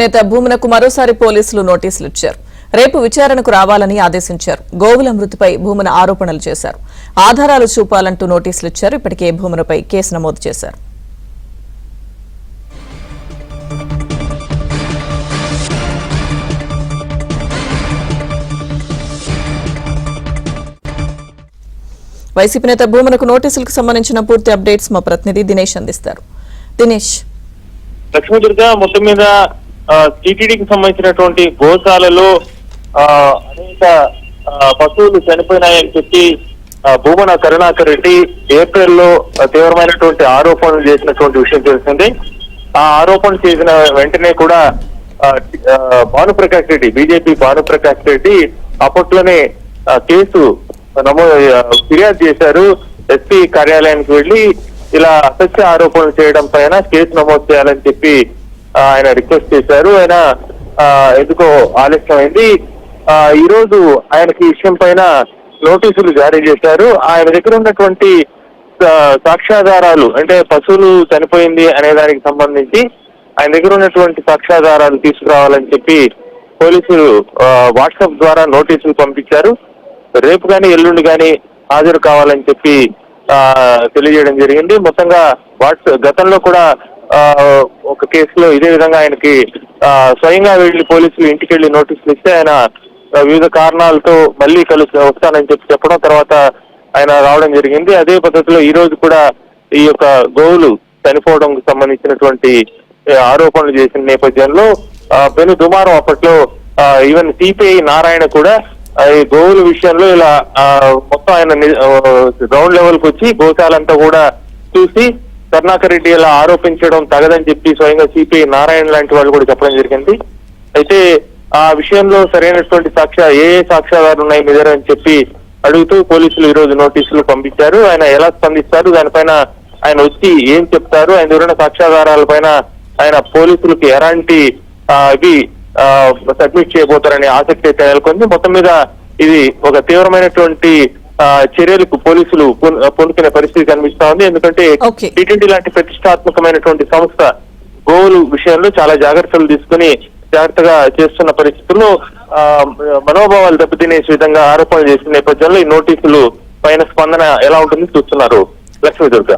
నేత భూమనకు మరోసారి పోలీసులు నోటీసులు ఇచ్చారు. రేపు విచారణకు రావాలని ఆదేశించారు. గోవుల మృతిపై భూమన ఆరోపణలు చేశారు. ఆధారాలు చూపాలంటూ నోటీసులు ఇచ్చారు. ఇప్పటికే భూమనపై కేసు నమోదు చేశారు. వైసీపీ నేత భూమనకు నోటీసులకు సంబంధించిన పూర్తి అప్డేట్స్ మా ప్రతినిధి దినేష్ అందిస్తారు. దినేష్, లక్ష్మీదుర్గ మొత్తం మీద టీటీడీకి సంబంధించినటువంటి గోశాలలో అనేక పశువులు చనిపోయినాయని చెప్పి భూమన కరుణాకర్ రెడ్డి ఏప్రిల్లో తీవ్రమైనటువంటి ఆరోపణలు చేసినటువంటి విషయం తెలిసింది. ఆ ఆరోపణలు చేసిన వెంటనే కూడా భానుప్రకాష్ రెడ్డి, బీజేపీ భానుప్రకాష్ రెడ్డి అప్పట్లోనే కేసు ఫిర్యాదు చేశారు. ఎస్పీ కార్యాలయానికి వెళ్లి ఇలా అసత్య ఆరోపణలు చేయడం పైన కేసు నమోదు చేయాలని చెప్పి ఆయన రిక్వెస్ట్ చేశారు. ఆయన ఎందుకో ఆలస్యమైంది. ఈ రోజు ఆయనకి ఈ విషయం పైన నోటీసులు జారీ చేశారు. ఆయన దగ్గర ఉన్నటువంటి సాక్ష్యాధారాలు, అంటే పశువులు చనిపోయింది అనే దానికి సంబంధించి ఆయన దగ్గర ఉన్నటువంటి సాక్ష్యాధారాలు తీసుకురావాలని చెప్పి పోలీసులు వాట్సాప్ ద్వారా నోటీసులు పంపించారు. రేపు కానీ ఎల్లుండి కానీ హాజరు కావాలని చెప్పి తెలియజేయడం జరిగింది. మొత్తంగా గతంలో కూడా ఒక కేసులో ఇదే విధంగా ఆయనకి స్వయంగా వెళ్లి పోలీసులు ఇంటికి వెళ్లి నోటీసులు ఇస్తే ఆయన వివిధ కారణాలతో మళ్ళీ వస్తానని చెప్పి చెప్పడం, తర్వాత ఆయన రావడం జరిగింది. అదే పద్ధతిలో ఈ రోజు కూడా ఈ యొక్క గోవులు చనిపోవడంకు సంబంధించినటువంటి ఆరోపణలు చేసిన నేపథ్యంలో పెను దుమారం అప్పట్లో ఈవెన్ సిపిఐ నారాయణ కూడా ఈ గోవుల విషయంలో ఇలా మొత్తం ఆయన గ్రౌండ్ లెవెల్ కు వచ్చి గోశాలంతా కూడా చూసి కరుణాకర్ రెడ్డి ఇలా ఆరోపించడం తగదని చెప్పి స్వయంగా సిపిఐ నారాయణ లాంటి వాళ్ళు కూడా చెప్పడం జరిగింది. అయితే ఆ విషయంలో సరైనటువంటి ఏ సాక్ష్యాధారాలు ఉన్నాయి మీ దగ్గర అని చెప్పి అడుగుతూ పోలీసులు ఈ రోజు నోటీసులు పంపించారు. ఆయన ఎలా స్పందిస్తారు, దానిపైన ఆయన వచ్చి ఏం చెప్తారు, ఆయన దగ్గర సాక్ష్యాధారాల పైన ఆయన పోలీసులకు ఎలాంటి ఇవి సబ్మిట్ చేయబోతారనే ఆసక్తి అయితే నెలకొంది. మొత్తం మీద ఇది ఒక తీవ్రమైనటువంటి చర్యలకు పోలీసులు పూనుకునే పరిస్థితి కనిపిస్తా ఉంది. ఎందుకంటే టీటీడీ లాంటి ప్రతిష్టాత్మకమైనటువంటి సంస్థ గోవుల విషయంలో చాలా జాగ్రత్తలు తీసుకుని జాగ్రత్తగా చేస్తున్న పరిస్థితుల్లో మనోభావాలు దెబ్బతినే విధంగా ఆరోపణలు చేసిన నేపథ్యంలో ఈ నోటీసులు పైన స్పందన ఎలా ఉంటుందో చూస్తున్నారు. లక్ష్మీదుర్గ.